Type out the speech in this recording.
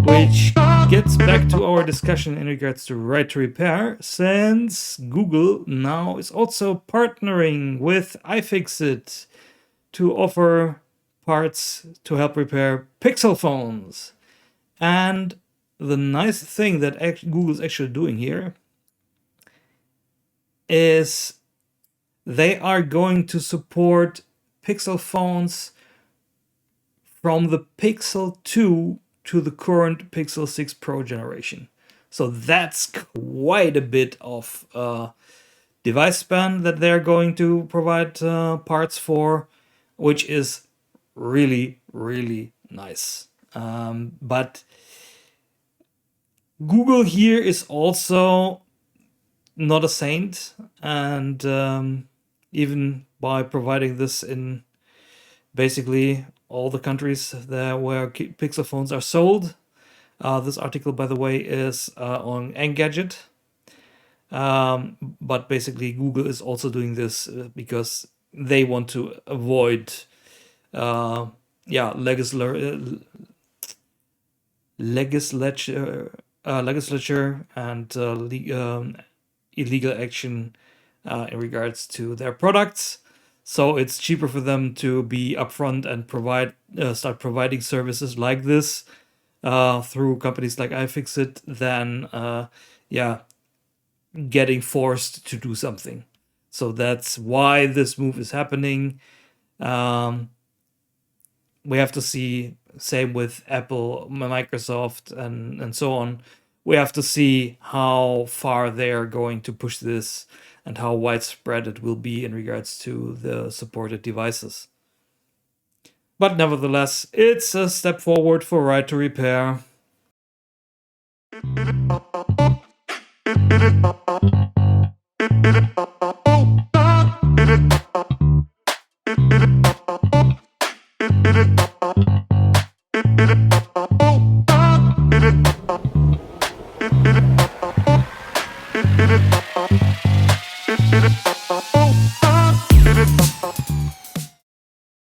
Which gets back to our discussion in regards to right to repair, since Google now is also partnering with iFixit to offer parts to help repair Pixel phones. And the nice thing that Google's actually doing here is they are going to support Pixel phones from the Pixel 2 to the current Pixel 6 Pro generation. So that's quite a bit of device span that they're going to provide parts for, which is really, really nice. But Google here is also not a saint, and even by providing this in basically all the countries there where Pixel phones are sold. This article, by the way, is on Engadget. But basically, Google is also doing this because they want to avoid legislature and illegal action in regards to their products. So it's cheaper for them to be upfront and start providing services like this through companies like iFixit than getting forced to do something. So that's why this move is happening. We have to see, same with Apple, Microsoft, and so on. We have to see how far they are going to push this and how widespread it will be in regards to the supported devices. But nevertheless, it's a step forward for right to repair.